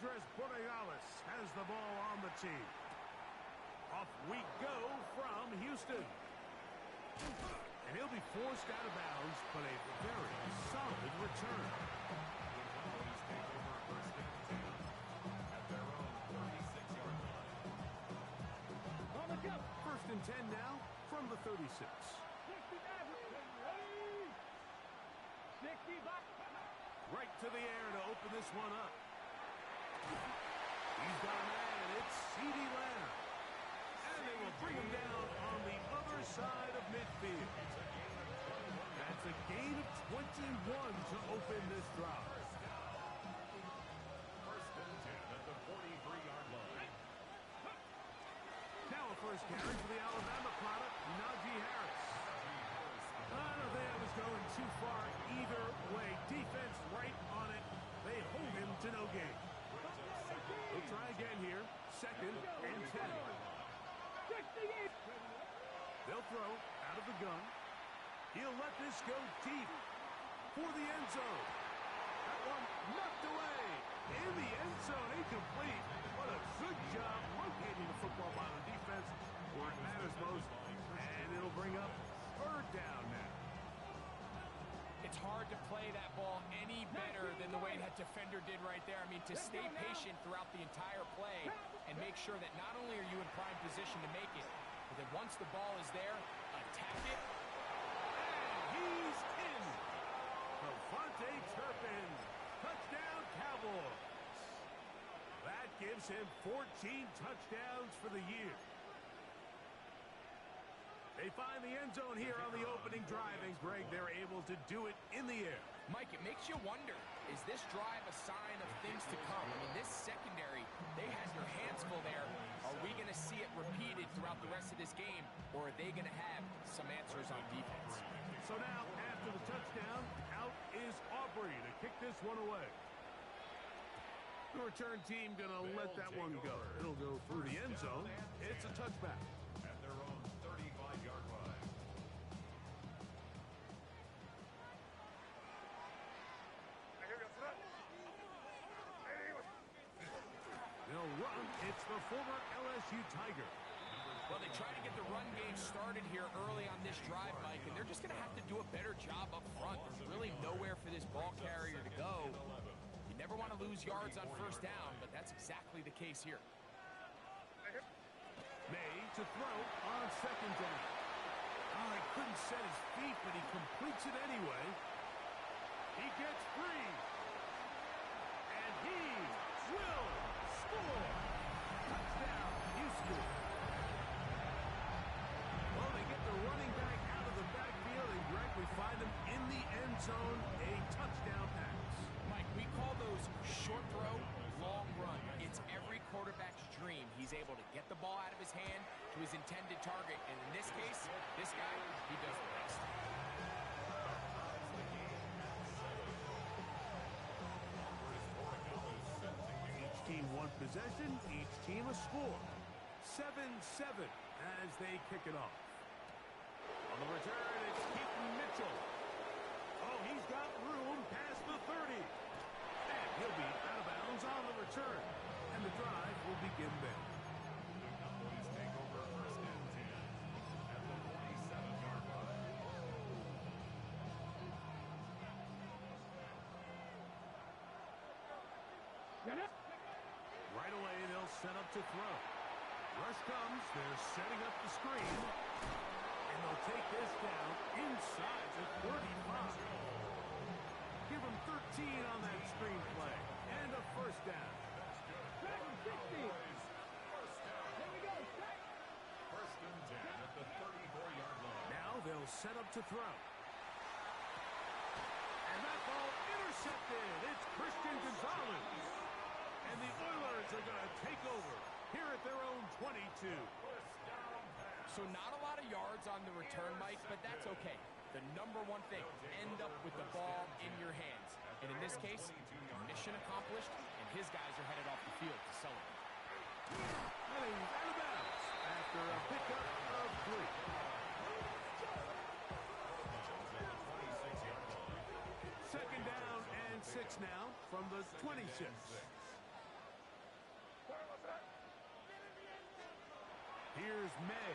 has the ball on the tee. Off we go from Houston. And he'll be forced out of bounds, but a very solid return. First and 10 now from the 36. Right to the air to open this one up. He's got a man. It's CeeDee Lamb. And they will bring him down on the other side of midfield. That's a gain of 21 to open this drive. First and 10 at the 43-yard line. Now a first carry for the Alabama product, Najee Harris. I don't think I was going too far either way. Defense right on it. They hold him to no gain. He'll try again here. Second and 10. They'll throw out of the gun. He'll let this go deep for the end zone. That one knocked away. In the end zone, incomplete. What a good job locating the football by the defense where it matters most. And it'll bring up third down now. It's hard to play that ball any better than the way that defender did right there. I mean, to stay patient throughout the entire play and make sure that not only are you in prime position to make it, but that once the ball is there, attack it. And he's in. Devontae Turpin. Touchdown, Cowboys. That gives him 14 touchdowns for the year. They find the end zone here on the opening drive, and Greg, they're able to do it in the air. Mike, it makes you wonder, is this drive a sign of things to come? I mean, this secondary, they had their hands full there. Are we going to see it repeated throughout the rest of this game, or are they going to have some answers on defense? So now, after the touchdown, out is Aubrey to kick this one away. The return team going to let that one go. It'll go through the end zone. It's a touchback. At their own 35-yard line. They'll run. It's the former LSU Tiger. Well, they try to get the run game started here early on this drive, Mike, and they're just going to have to do a better job up front. There's really nowhere for this ball carrier to go. You never want to lose yards on first down, but that's exactly the case here. May to throw on second down. Oh, he couldn't set his feet, but he completes it anyway. He gets free. And he will score. Touchdown, Houston. Well, they get the running back out of the backfield, and Greg, we find him in the end zone, a touchdown pass. Mike, we call those short throw, long run. It's every quarterback's dream. He's able to get the ball out of his hand to his intended target. And in this case, this guy, he does the best. Each team one possession, each team a score. 7-7 as they kick it off. On the return, it's Keaton Mitchell. Oh, he's got room past the 30. And he'll be out of bounds on the return. And the drive will begin there. The Cowboys take over first and 10 at the 47-yard line. Right away, they'll set up to throw. Rush comes. They're setting up the screen. And they'll take this down inside the 35. Give him 13 on that screen play. And a first down. First and 10 at the 34-yard line. Now they'll set up to throw. And that ball intercepted. It's Christian Gonzalez. And the Oilers are going to take over here at their own 22. So not a lot of yards on the return, Mike, but that's okay. The number one thing, end up with the ball in your hands. And in this case, mission accomplished, and his guys are headed off the field to celebrate. And he's out of bounds after a pickup of 3. Second down and 6 now from the 26. Here's May.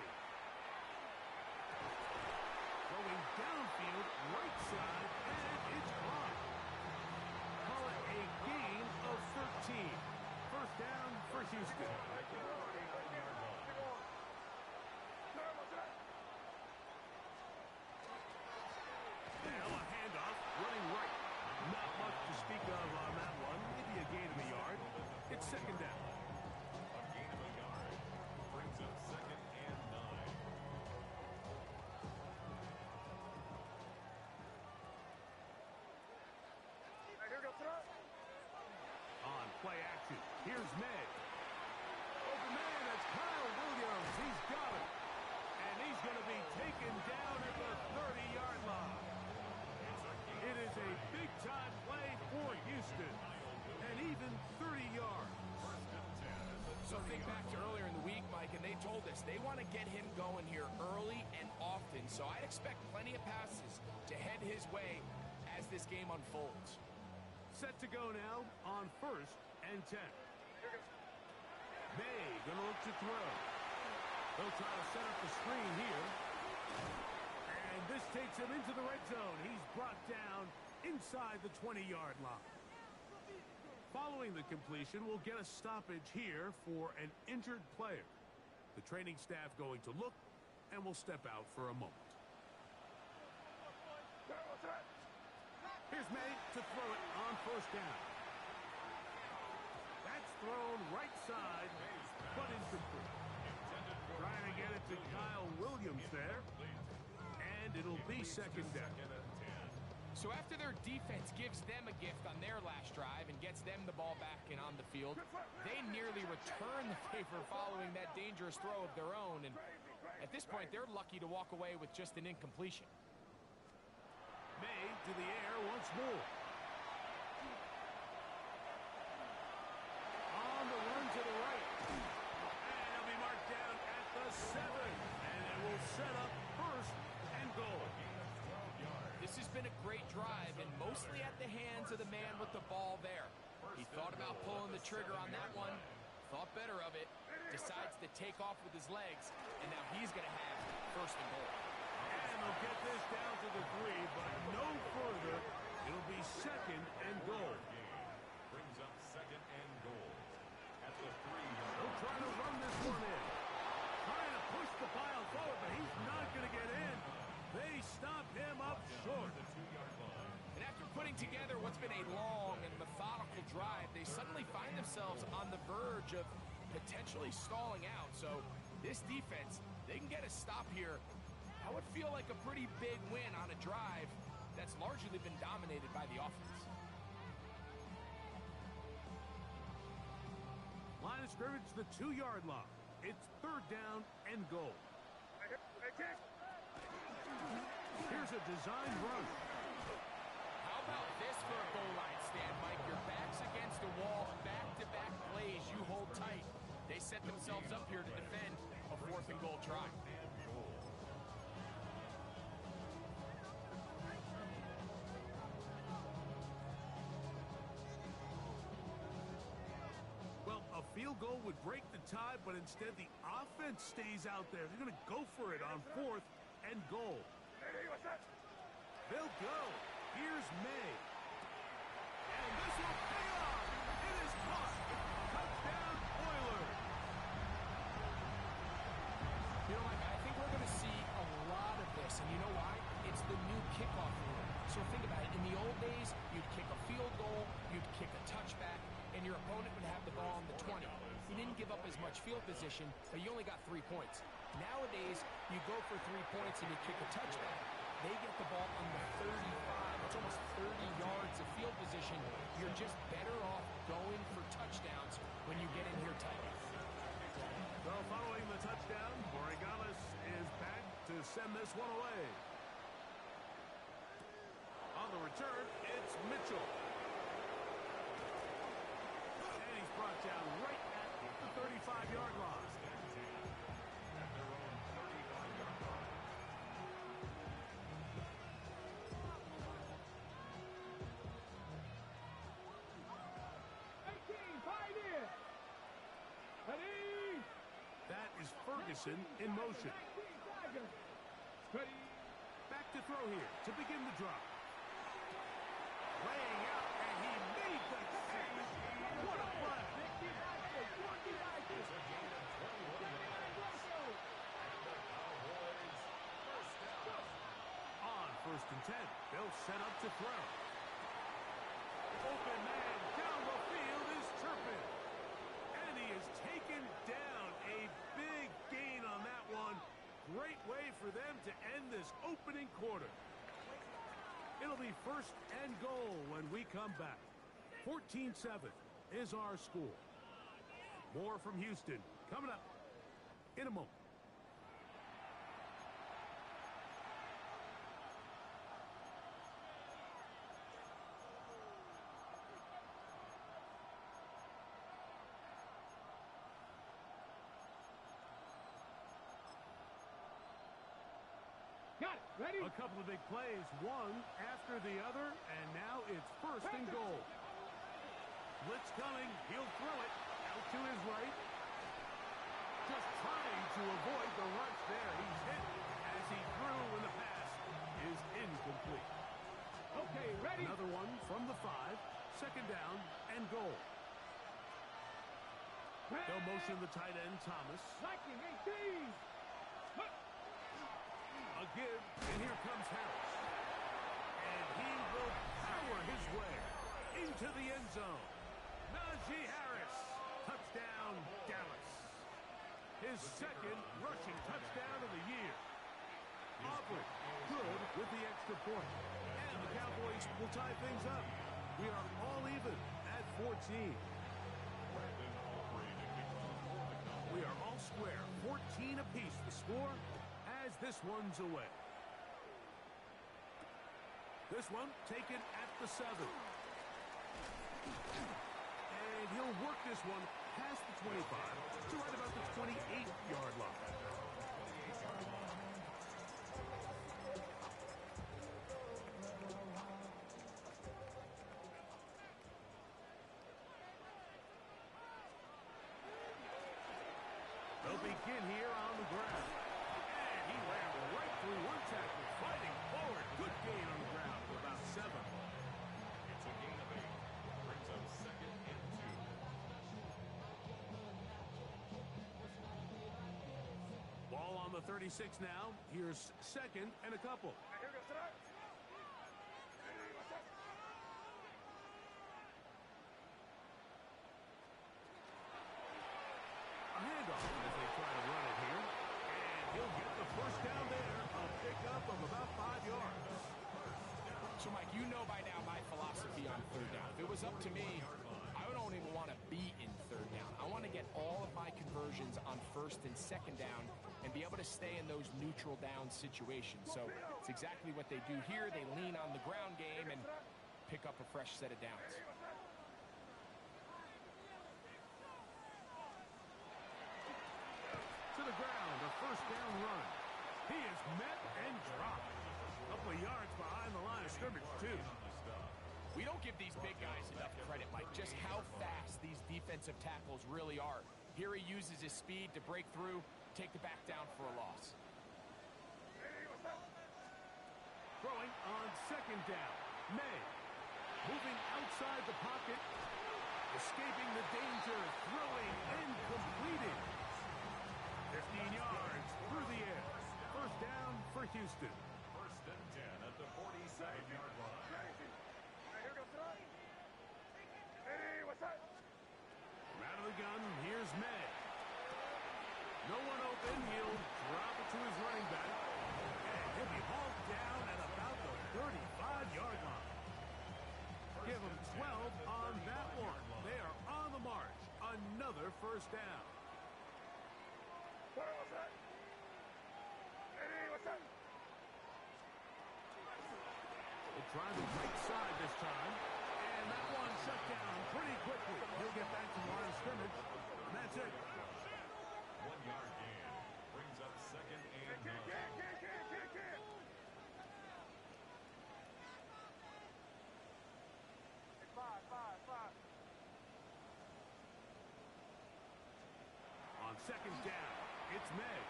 Going downfield, right side, and it's caught. Call it a gain of 13. First down for Houston. Now a handoff, running right. Not much to speak of on that one. Maybe a gain of a yard. It's second down. A gain of a yard brings up 2nd and 9. On play action, here's May. Open man, that's Kyle Williams. He's got it. And he's going to be taken down at the 30-yard line. It is a big-time play for Houston. And even 30 yards. So think back to earlier in the week, Mike, and they told us they want to get him going here early and often. So I'd expect plenty of passes to head his way as this game unfolds. Set to go now on 1st and 10. May going to look to throw. They'll try to set up the screen here. And this takes him into the red zone. He's brought down inside the 20-yard line. Following the completion, we'll get a stoppage here for an injured player. The training staff going to look, and will step out for a moment. Here's May to throw it on 1st down. That's thrown right side, but incomplete. Trying to get it to Kyle Williams there. And it'll be 2nd down. So after their defense gives them a gift on their last drive and gets them the ball back and on the field, they nearly return the favor following that dangerous throw of their own. And at this point, they're lucky to walk away with just an incompletion. May to the air once more. On the run to the right. And he'll be marked down at the 7. And it will set up 1st and goal. This has been a great drive, and mostly at the hands of the man with the ball there. He thought about pulling the trigger on that one, thought better of it, decides to take off with his legs, and now he's going to have 1st and goal. And they'll get this down to the 3, but no further. It'll be 2nd and goal. Brings up 2nd and goal at the 3. They'll try to run this one in. Trying to push the pile forward, but he's not going to get in. They stop him up short. And after putting together what's been a long and methodical drive, they suddenly find themselves on the verge of potentially stalling out. So this defense, they can get a stop here. That would feel like a pretty big win on a drive that's largely been dominated by the offense. Line of scrimmage, the 2-yard line. It's 3rd down and goal. Here's a designed run. How about this for a goal line stand, Mike? Your back's against the wall, back-to-back plays, you hold tight. They set themselves up here to defend a 4th and goal try. Well, a field goal would break the tie, but instead the offense stays out there. They're going to go for it on 4th and goal. They'll go. Here's May. And this will pay off. It is caught. Touchdown, Oilers. You know, Mike, I think we're going to see a lot of this, and you know why? It's the new kickoff rule. So think about it. In the old days, you'd kick a field goal, you'd kick a touchback, and your opponent would have the ball on the 20. You didn't give up as much field position, but you only got 3 points. Nowadays, you go for 3 points and you kick a touchback. They get the ball on the 35. That's almost 30 yards of field position. You're just better off going for touchdowns when you get in here tight. So following the touchdown, Borregales is back to send this one away. On the return, it's Mitchell. And he's brought down right at the 35-yard line. That is 1st Ferguson in motion. Back to throw here to begin the drop. Laying out, and he made the save. What a play. On 1st and 10, they'll set up to throw. Open man down the field is Turpin. And he is taken down. A big gain on that one. Great way for them to end this opening quarter. It'll be 1st and goal when we come back. 14-7 is our score. More from Houston coming up in a moment. Got it. Ready? A couple of big plays, one after the other, and now it's 1st and goal. Blitz coming. He'll throw it out to his right. Just trying to avoid the rush there. He's hit as he threw when the pass is incomplete. Okay, ready? Another one from the 5. 2nd down and goal. They'll motion the tight end, Thomas. Liking 18. A give, and here comes Harris. And he will power his way into the end zone. Najee Harris. Touchdown, Dallas. His 2nd rushing touchdown of the year. Aubrey, good with the extra point. And the Cowboys will tie things up. We are all even at 14. We are all square. 14 apiece the score as this one's away. This one taken at the 7. And he'll work this one past the 25 to right about the 28-yard line. They'll begin here on the ground. And he ran right through one tackle, fighting forward. Good gain on the ground for about 7. It's a gain of 8. Brings up 2nd and 2. Ball on the 36 now. Here's 2nd and a couple. A handoff as they try to run it here. And he'll get the 1st down there. A pickup of about 5 yards. So, Mike, you know by now my philosophy on 3rd down. If it was up to me, I don't even want to be in 3rd down. I want to get all of my conversions on 1st and 2nd down and be able to stay in those neutral down situations. So it's exactly what they do here. They lean on the ground game and pick up a fresh set of downs. To the ground, a 1st down run. He is met and dropped. A couple of yards behind the line of scrimmage, too. We don't give these big guys enough credit, Mike, just how fast these defensive tackles really are. Here he uses his speed to break through, take the back down for a loss. Throwing on 2nd down. May. Moving outside the pocket. Escaping the danger. Throwing and completing. 15 yards through the air. 1st down for Houston. 1st and 10 at the 47-yard line. From out of the gun, here's May. No one open. He'll drop it to his running back. And he'll be hauled down at about the 35-yard line. Give him 12 on that one. They are on the march. Another 1st down. They'll try the right side this time. And that one shut down pretty quickly. He'll get back to the line of scrimmage. And that's it. 1-yard gain. Brings up 2nd and 9. On 2nd down, It's May.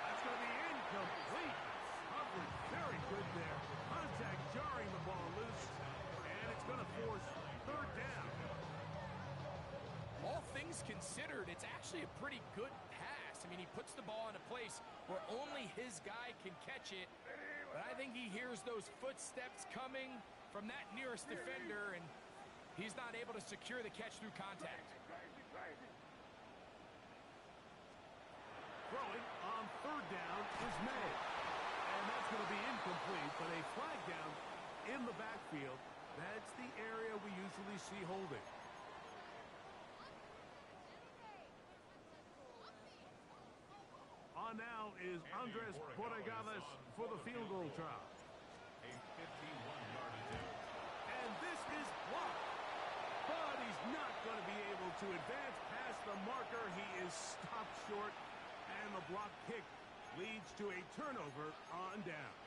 That's going to be incomplete. Coverage very good there. Contact jarring the ball loose. And it's going to force third down. All things considered, it's actually a pretty good pass. I mean, he puts the ball in a place where only his guy can catch it. But I think he hears those footsteps coming from that nearest defender, and he's not able to secure the catch through contact. Throwing on third down is May. And that's going to be incomplete, but a flag down in the backfield. That's the area we usually see holding. On now is Andres Borregales for the field goal try. A 51-yard attempt. And this is blocked. But he's not going to be able to advance past the marker. He is stopped short. And the block kick leads to a turnover on downs.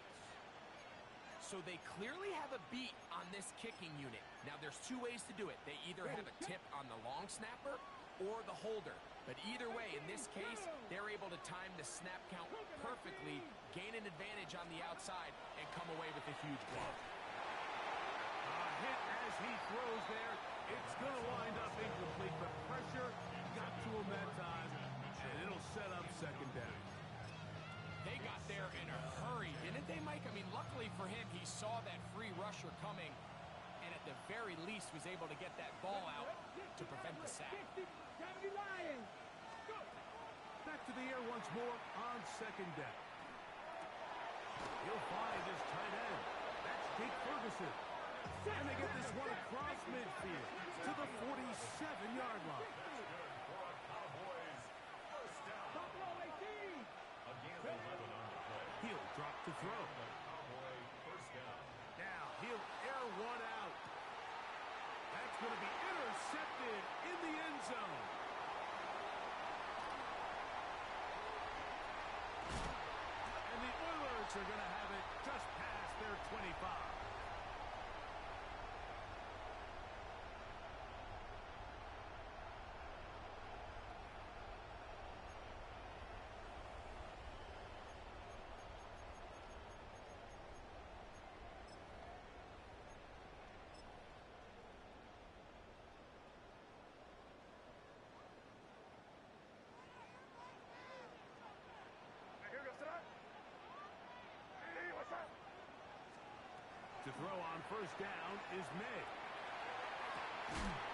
So they clearly have a beat on this kicking unit. Now, there's two ways to do it. They either have a tip on the long snapper or the holder. But either way, in this case, they're able to time the snap count perfectly, gain an advantage on the outside, and come away with a huge block. A hit as he throws there. It's going to wind up incomplete. The pressure got to him that time, and it'll set up second down. They got there in a hurry, didn't they, Mike? I mean, luckily for him, he saw that free rusher coming, and at the very least was able to get that ball out to prevent the sack. Back to the air once more on second down. He'll find his tight end. That's Jake Ferguson. And they get this one across midfield to the 47-yard line. He'll drop to throw. Now he'll air one out. That's going to be intercepted in the end zone. And the Oilers are going to have it just past their 25. To throw on first down is May.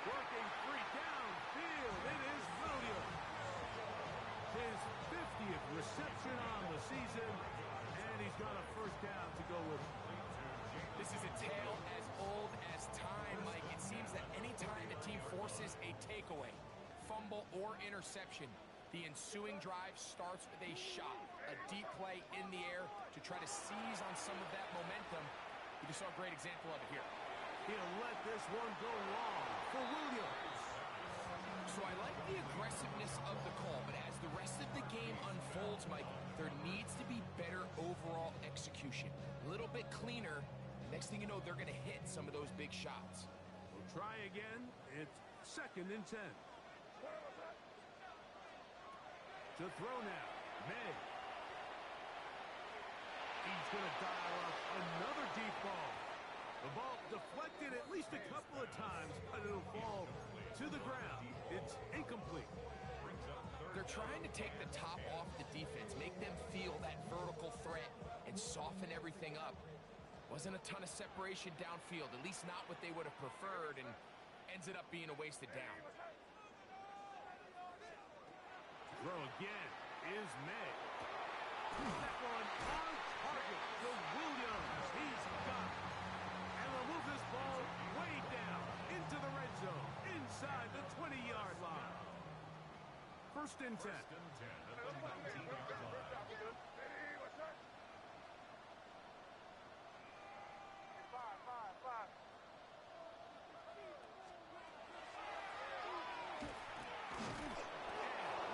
Working free downfield. It is Williams. His 50th reception on the season, and he's got a first down to go with. This is a tale as old as time, Mike. It seems that any time a team forces a takeaway, fumble, or interception, the ensuing drive starts with a shot, a deep play in the air to try to seize on some of that momentum. You just saw a great example of it here. He'll let this one go long for Williams. So I like the aggressiveness of the call, but as the rest of the game unfolds, Mike, there needs to be better overall execution. A little bit cleaner. Next thing you know, they're going to hit some of those big shots. We'll try again. It's 2nd and 10. To throw now, May. He's going to dial up another deep ball. The ball deflected at least a couple of times, but it'll fall to the ground. It's incomplete. They're trying to take the top off the defense, make them feel that vertical threat, and soften everything up. Wasn't a ton of separation downfield, at least not what they would have preferred, and ends it up being a wasted down. Throw again is May. That one on target to Williams. He's got it. And they'll move this ball way down into the red zone, inside the 20-yard line. 1st and 10. First and 10 at the 19-yard line.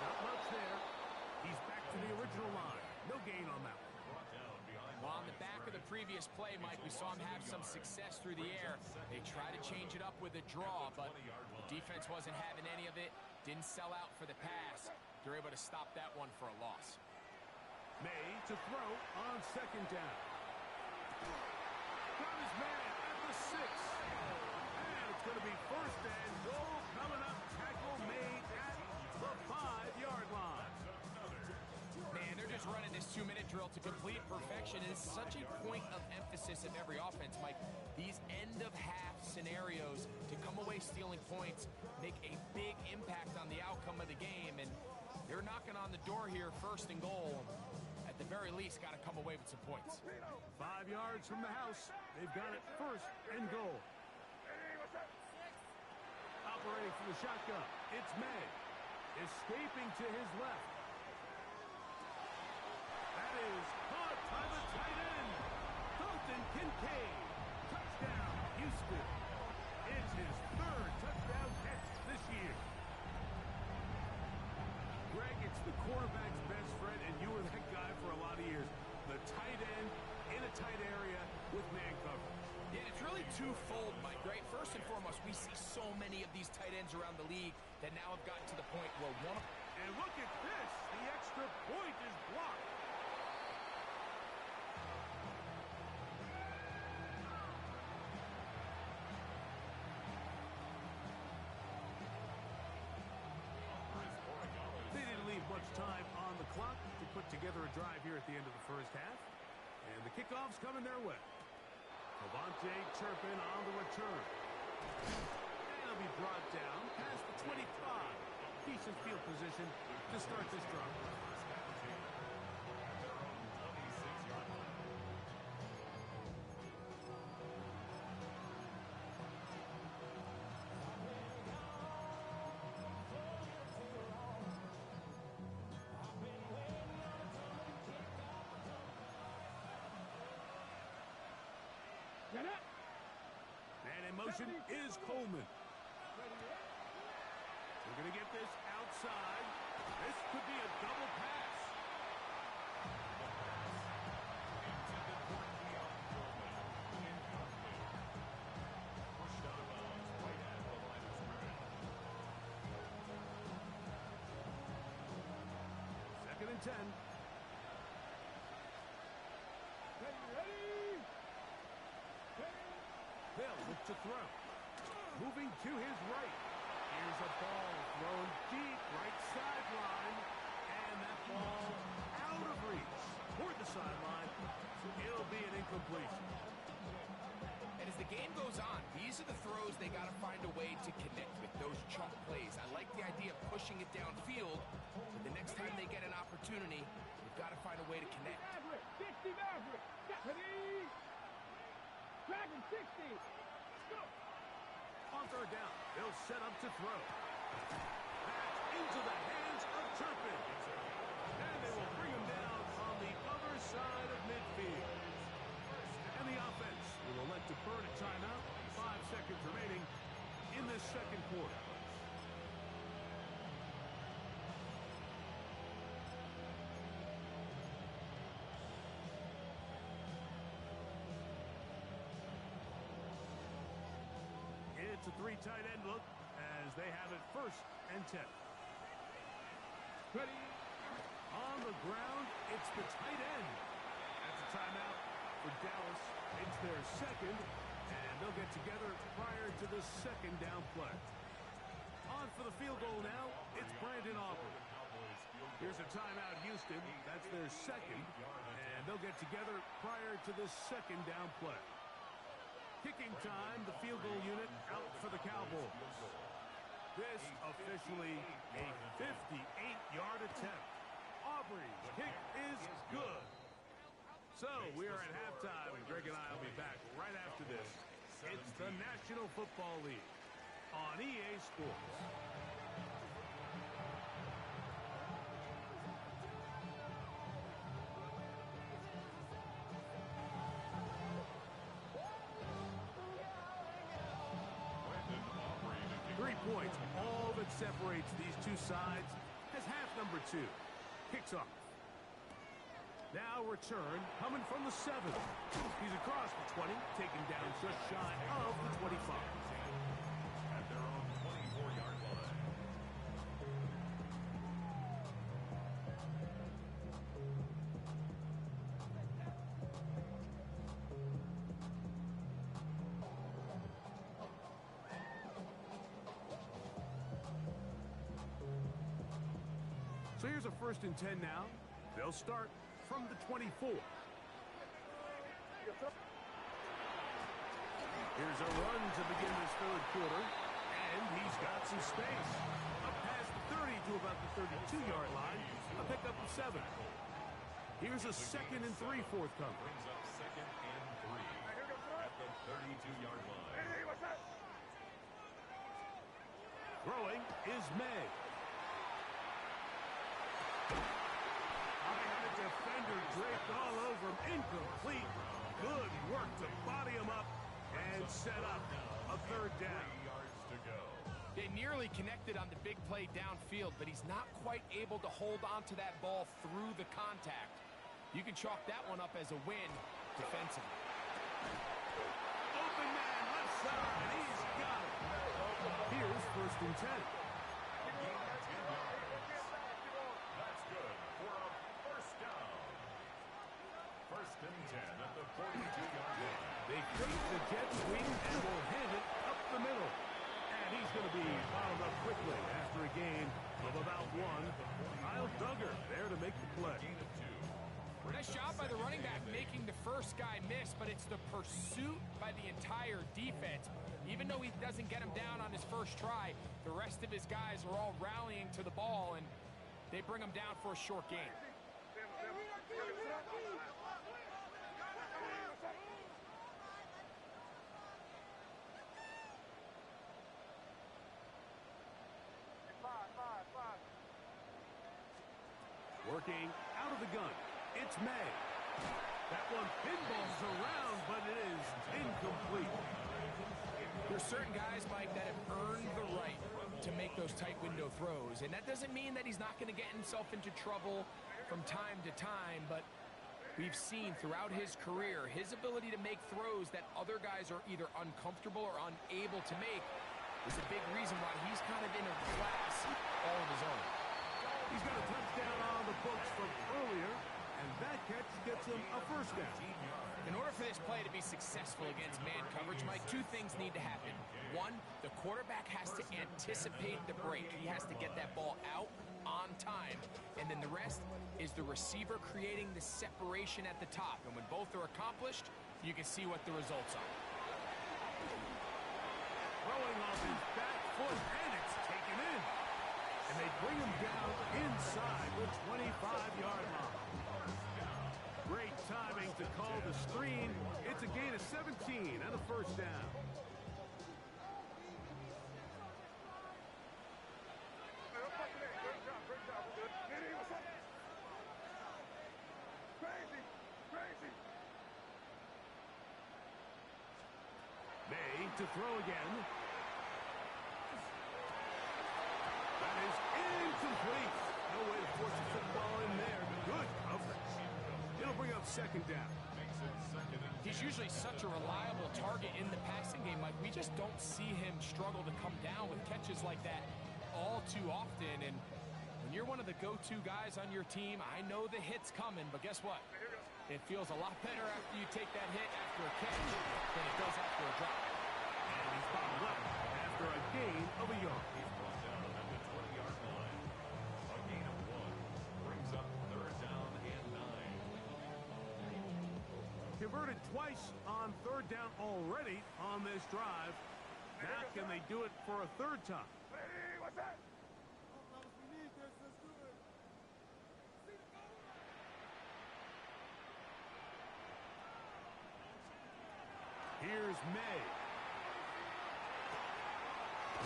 Not much there. He's back to the original line. No gain on that one. Brought down behind Well, on the back of the previous play, Mike, we saw him have some success through the air. They try to change it up with a draw, but The defense wasn't having any of it, didn't sell out for the pass. They're able to stop that one for a loss. May to throw on second down. Got his man at the 6. And it's going to be first and goal coming up. Tackle made at the 5-yard line. Man, they're just running this 2-minute drill to complete perfection. It's such a point of emphasis of every offense, Mike. These end-of-half scenarios to come away stealing points make a big impact on the outcome of the game. And they're knocking on the door here, first and goal. At the very least, got to come away with some points. 5 yards from the house. They've got it first and goal. Operating from the shotgun, it's May. Escaping to his left. That is caught by the tight end. Dalton Kincaid. Touchdown, Houston. It's his 3rd touchdown catch this year. Greg, it's the quarterback's best friend, and you were that guy for a lot of years. The tight end in a tight area with man coverage. Yeah, it's really twofold, Mike, right? First and foremost, we see so many of these tight ends around the league that now have gotten to the point where one of... And look at this. The extra point is blocked. They didn't leave much time on the clock to put together a drive here at the end of the first half. And the kickoff's coming their way. Devontae Turpin on the return. And he'll be brought down past the 25. Decent field position to start this drive. Get up. Man in motion is Coleman. We're going to get this outside. This could be a double pass. Second and 10. Ready. They'll look to throw. Moving to his right. Here's a ball thrown deep right sideline. And that ball out of reach toward the sideline. It'll be an incompletion. And as the game goes on, these are the throws they got to find a way to connect with, those chunk plays. I like the idea of pushing it downfield, but the next time they get an opportunity, they've got to find a way to connect. Maverick. 60 Maverick. Ready. Dragon 60. Go. On third down, they'll set up to throw. Back into the hands of Turpin. And they will bring him down on the other side of midfield. And the offense will elect to burn a timeout. 5 seconds remaining in this second quarter. It's a 3 tight end look as they have it first and 10. Ready. On the ground, it's the tight end. That's a timeout for Dallas. It's their second, and they'll get together prior to the second down play. On for the field goal now, it's Brandon Aubrey. Here's a timeout, Houston. That's their second, and they'll get together prior to the second down play. Kicking time, the field goal unit out for the Cowboys. This officially a 58-yard attempt. Aubrey's kick is good. So we are at halftime, and Greg and I will be back right after this. It's the National Football League on EA Sports. 3 points, all that separates these two sides as half number 2 kicks off. Now return coming from the 7. He's across the 20, taken down just shy of the 25. At their own 21. So here's a 1st and 10 now. They'll start from the 24. Here's a run to begin this 3rd quarter. And he's got some space. Up past the 30 to about the 32-yard line. A pickup of 7. Here's a 2nd and 3 forthcoming. Brings up 2nd and 3 at the 32-yard line. Throwing is May. The defender draped all over him. Incomplete. Good work to body him up and set up a 3rd down. 3 yards to go. They nearly connected on the big play downfield, but he's not quite able to hold on to that ball through the contact. You can chalk that one up as a win defensively. Open man, left side. He's got it. Here's 1st and 10. That's good for a 1st down. 1st and 10 at the 42-yard line. They fake the jet sweep and will hand it up the middle. And he's going to be fouled up quickly after a gain of about 1. Kyle Duggar there to make the play. Gain of 2. Nice job by the running back making the first guy miss, but it's the pursuit by the entire defense. Even though he doesn't get him down on his first try, the rest of his guys are all rallying to the ball, and they bring him down for a short gain. Working out of the gun. It's May. That one pinballs around, but it is incomplete. There's certain guys, Mike, that have earned the right to make those tight window throws, and that doesn't mean that he's not going to get himself into trouble from time to time, but we've seen throughout his career his ability to make throws that other guys are either uncomfortable or unable to make is a big reason why he's kind of in a class all of his own. He's got a touchdown on the books from earlier, and that catch gets him a 1st down. In order for this play to be successful against man coverage, Mike, 2 things need to happen. 1, the quarterback has to anticipate the break. He has to get that ball out on time. And then the rest is the receiver creating the separation at the top. And when both are accomplished, you can see what the results are. Throwing off his back foot, and it's taken in. And they bring him down inside the 25-yard line. Great timing to call the screen. It's a gain of 17 and a 1st down. May to throw again. That is incomplete. No way to force the football in there. Good coverage. It'll bring up 2nd down. He's usually such a reliable target in the passing game, Mike. We just don't see him struggle to come down with catches like that all too often. And when you're one of the go-to guys on your team, I know the hit's coming, but guess what? It feels a lot better after you take that hit after a catch than it does after a drop. And he's bottled up after a gain of a yard. He's brought down at the 20-yard line. A gain of 1 brings up 3rd down and 9. Converted twice on 3rd down already on this drive. Now can they do it for a 3rd time? What's that? Here's May.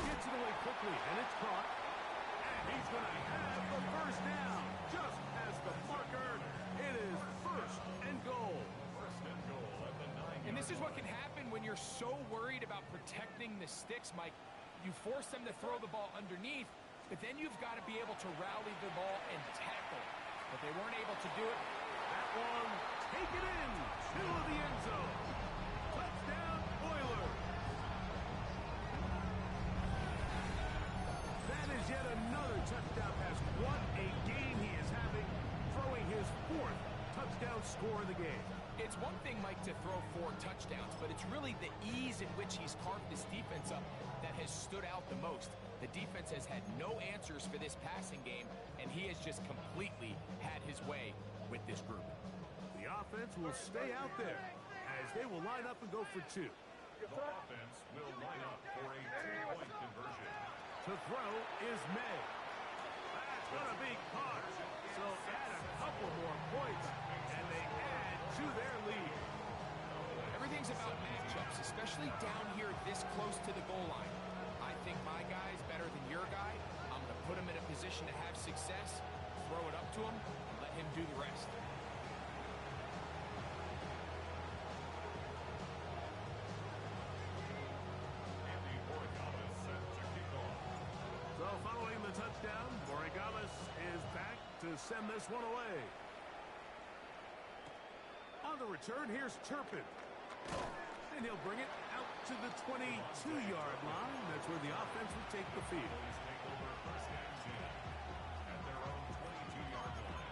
Gets it away quickly, and it's caught. And he's going to have the 1st down. Just as the marker, it is 1st and goal. 1st and goal at the 9. And this is what can happen when you're so worried about protecting the sticks, Mike. You force them to throw the ball underneath, but then you've got to be able to rally the ball and tackle. But they weren't able to do it. That one taken in to the end zone. Touchdown, Oilers. That is yet another touchdown pass. What a game he is having, throwing his 4th touchdown score of the game. It's one thing, Mike, to throw 4 touchdowns, but it's really the ease in which he's carved this defense up that has stood out the most. The defense has had no answers for this passing game, and he has just completely had his way with this group. The offense will stay out there as they will line up and go for two. The offense will line up for a two-point conversion. To throw is May. That's going to be caught. So add a couple more points, and they add to their lead. Everything's about matchups, especially down here this close to the goal line. I think my guy's better than your guy. I'm going to put him in a position to have success, throw it up to him, and let him do the rest. So following the touchdown, Borregales is back to send this one away. On the return, here's Turpin. And he'll bring it out to the 22-yard line. That's where the offense will take the field. Take over first and 10 at their own 22-yard line.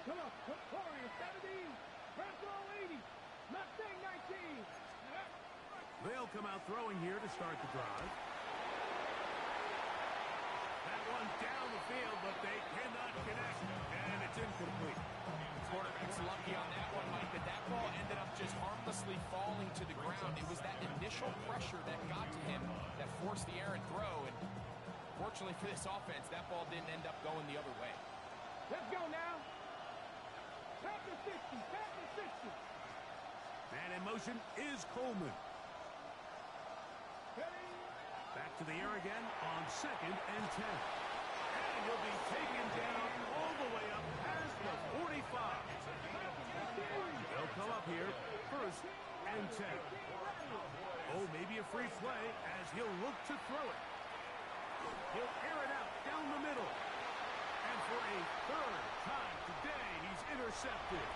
Come on, Corey, 70, press all 80, Mustang 19. They'll come out throwing here to start the drive. That one down the field, but they cannot connect, and it's incomplete. Quarterback's lucky on that one, Mike, but that ball ended up just harmlessly falling to the ground. It was that initial pressure that got to him that forced the errant throw, and fortunately for this offense, that ball didn't end up going the other way. Let's go now. Tap the 60, tap the 60. Man in motion is Coleman. Back to the air again on 2nd and 10. And he'll be taken down all the way up past the 45. They'll come up here, 1st and 10. Oh, maybe a free play as he'll look to throw it. He'll air it out down the middle. And for a 3rd time today, he's intercepted.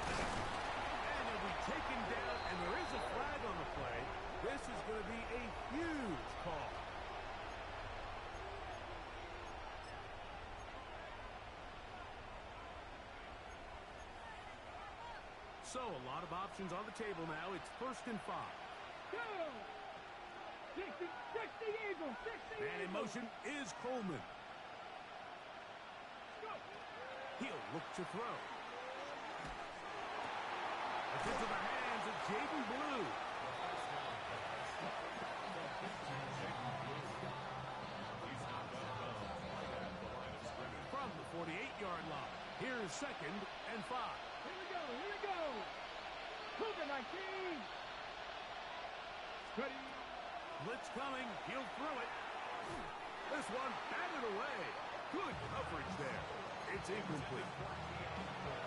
And he'll be taken down, and there is a flag on the play. This is going to be a huge call. So a lot of options on the table now. It's 1st and 5. Go! 60 Eagles, 60 Man in motion is Coleman. He'll look to throw. It's into the hands of Jaden Blue. From the 48-yard line, here's 2nd and 5. Here we go. Cougar 19. Ready. Blitz coming, he'll throw it. This one batted away. Good coverage there. It's incomplete.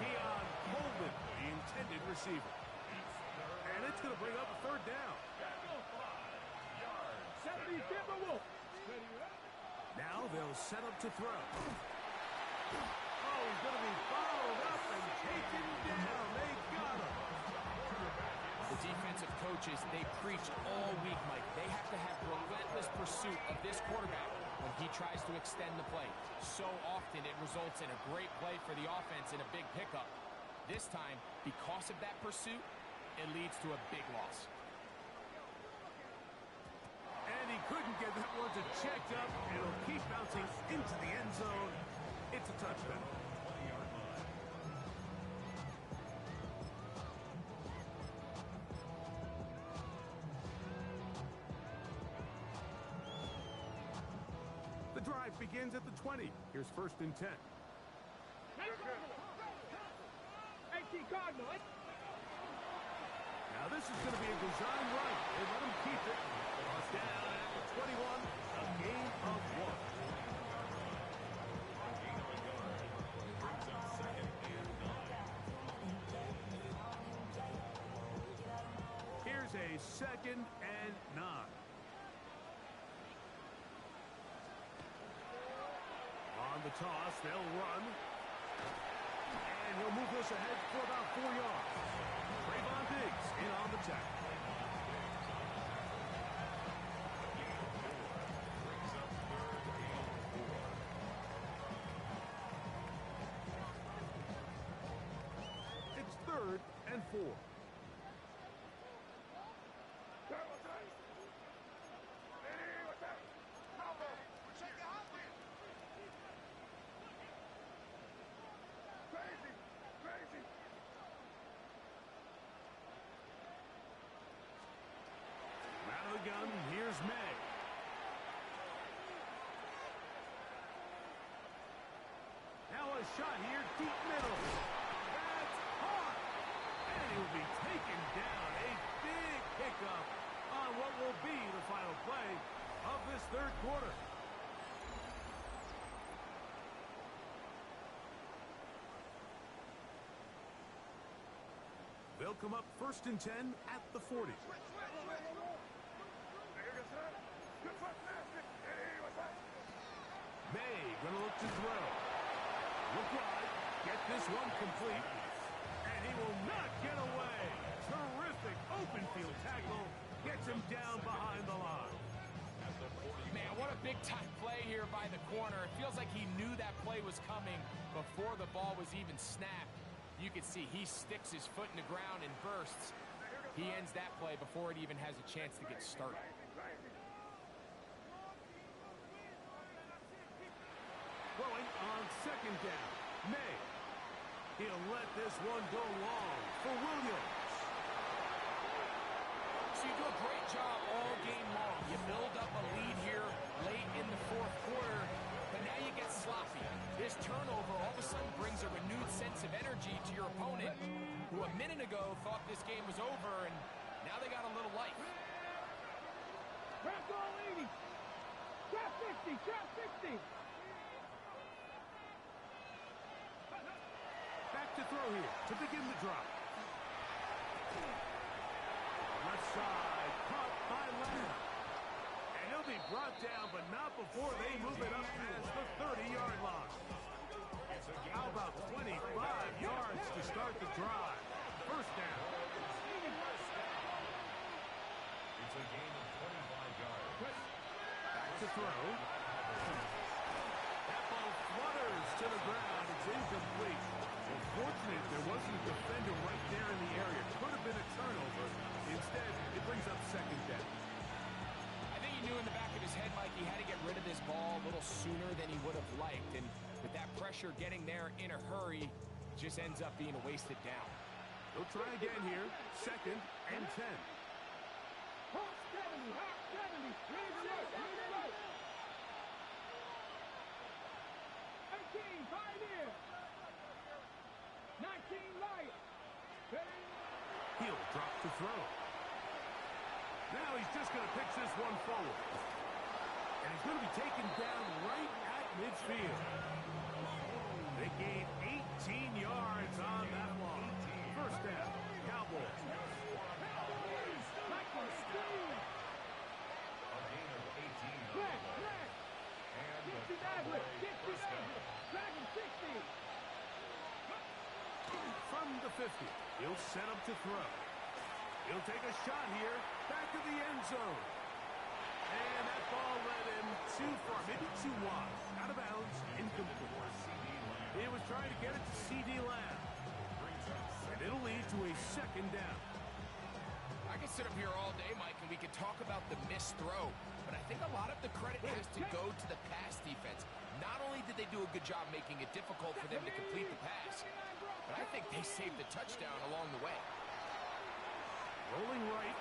Keon Coleman, the intended receiver. And it's going to bring up a 3rd down. 70 Timberwolves. Now they'll set up to throw. Oh, he's going to be followed up and taken down. They got him. The defensive coaches, they preach all week, Mike. They have to have relentless pursuit of this quarterback when he tries to extend the play. So often it results in a great play for the offense and a big pickup. This time, because of that pursuit, it leads to a big loss. And he couldn't get that one to check up. It'll keep bouncing into the end zone. It's a touchdown. The drive begins at the 20. Here's 1st and 10. Cardinal. Now this is going to be a design run. They let him keep it. Down at the 21. A game of 1. Here's a 2nd and 9. On the toss, they'll run. And he'll move this ahead for about 4 yards. Trayvon Diggs in on the tackle. Here's May. Now a shot here, deep middle. That's hot. And he'll be taken down. A big pickup on what will be the final play of this third quarter. They'll come up 1st and 10 at the 40. May gonna look to throw. Look wide. Get this one complete. And he will not get away. Terrific open field tackle. Gets him down behind the line. Man, what a big-time play here by the corner. It feels like he knew that play was coming before the ball was even snapped. You can see he sticks his foot in the ground and bursts. He ends that play before it even has a chance to get started. Throwing on 2nd down. May. He'll let this one go long for Williams. So you do a great job all game long. You build up a lead here late in the 4th quarter, but now you get sloppy. This turnover all of a sudden brings a renewed sense of energy to your opponent, who a minute ago thought this game was over, and now they got a little life. Trap all 80. Trap 50. Trap 60. Back to throw here to begin the drop. Left side, caught by Leonard. And he'll be brought down, but not before they move it up past the 30-yard line. How about 25 yards to start the drive? 1st down. It's a gain of 25 yards. Back to throw. That ball flutters to the ground. It's incomplete. Unfortunate there wasn't a defender right there in the area. Could have been a turnover. Instead, it brings up 2nd down. I think he knew in the back of his head, Mike, he had to get rid of this ball a little sooner than he would have liked. And with that pressure getting there in a hurry, it just ends up being a wasted down. He'll try again here. 2nd and 10. Hot 70. Hot 70. Ready to look. Ready to look. 18. 5 in. 19 light. Ready. He'll drop to throw. Now he's just going to pitch this one forward. And he's going to be taken down right at midfield. They gain 18 yards on that one. 1st down, Cowboys. A gain of 18 on the Black. play. Black. And the 60 Maverick. Cowboys 60 first down. Maverick. Dragon 60. From the 50, he'll set up to throw. He'll take a shot here, back to the end zone. And that ball led him too far, maybe too wide. Out of bounds, incomplete. He was trying to get it to C.D. Lamb. And it'll lead to a 2nd down. I could sit up here all day, Mike, and we could talk about the missed throw, but I think a lot of the credit has to go to the pass defense. Not only did they do a good job making it difficult for them to complete the pass, but I think they saved the touchdown along the way. Rolling right.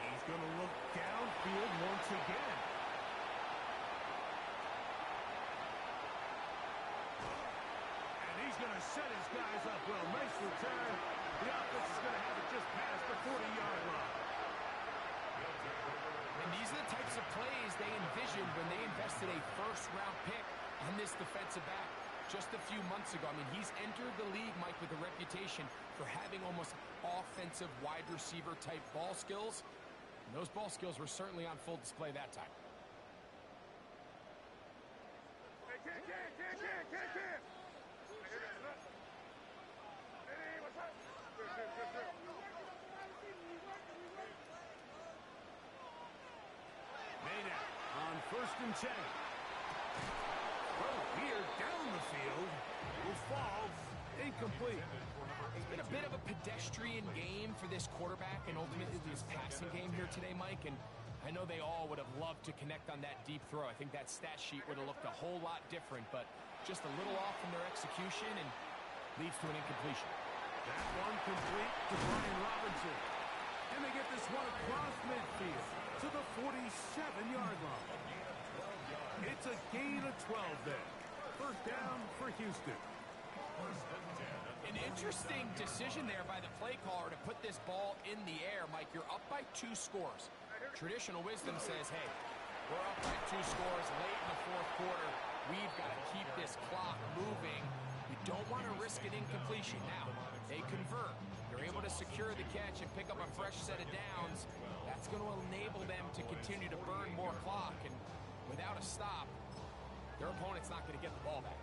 He's going to look downfield once again. And he's going to set his guys up well. Nice return. The offense is going to have it just past the 40-yard line. And these are the types of plays they envisioned when they invested a first-round pick in this defensive back just a few months ago. I mean, he's entered the league, Mike, with a reputation for having almost offensive wide receiver type ball skills. And those ball skills were certainly on full display that time. Made out on 1st and 10. Well, here down the field will fall incomplete. It's been a bit of a pedestrian game for this quarterback and ultimately this passing game here today, Mike. And I know they all would have loved to connect on that deep throw. I think that stat sheet would have looked a whole lot different, but just a little off in their execution and leads to an incompletion. That one complete to Brian Robinson. And they get this one across midfield. to the 47-yard line. It's a gain of 12 there. First down for Houston. An interesting decision there by the play caller to put this ball in the air. Mike, you're up by 2 scores. Traditional wisdom says, hey, we're up by 2 scores late in the fourth quarter. We've got to keep this clock moving. We don't want to risk an incompletion. Now, they convert. They're able to secure the catch and pick up a fresh set of downs. That's going to enable them to continue to burn more clock. And without a stop, their opponent's not going to get the ball back.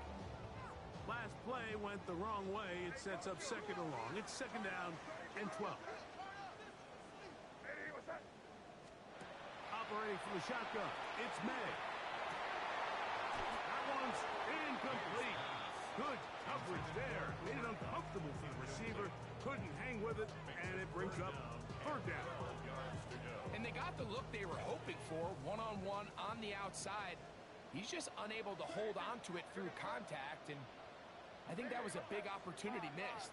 Last play went the wrong way. It sets up second and long. It's second down and 12. Operating from the shotgun, it's May. That one's incomplete. Good coverage there. Made it uncomfortable for the receiver. Couldn't hang with it, and it brings up third down. And they got the look they were hoping for, one-on-one on the outside. He's just unable to hold on to it through contact, and I think that was a big opportunity missed.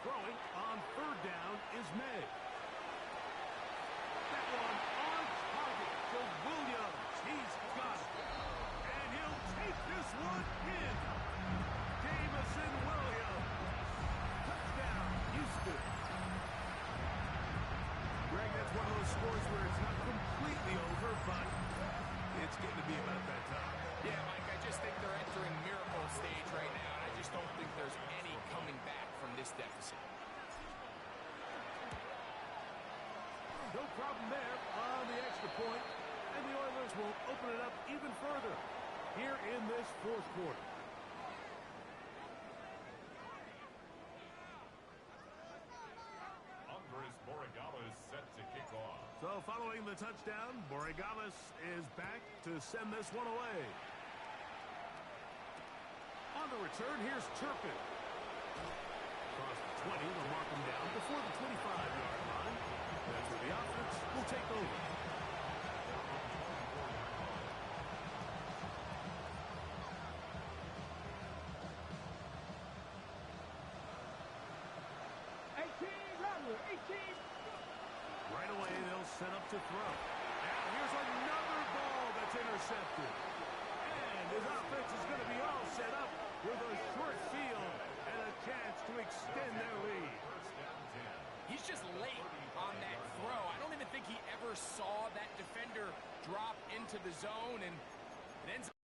Throwing on third down is May. That one on target to Williams. He's got it. And he'll take this one in. Jamison Williams. Touchdown, Houston. Greg, that's one of those scores where it's not completely over, but it's getting to be about that time. Yeah, Mike, I just think they're entering miracle stage right now, and I just don't think there's any coming back from this deficit. No problem there on the extra point, and the Oilers will open it up even further here in this fourth quarter. Andres Borregales set to kick off. So following the touchdown, Borregales is back to send this one away. On the return, here's Turpin. Across the 20, they'll mark him down before the 25-yard line. That's where the offense will take over. Right away, they'll set up to throw. Now here's another ball that's intercepted. And his offense is going to be all set up with a short field and a chance to extend their lead. He's just late on that throw. I don't even think he ever saw that defender drop into the zone, and it ends up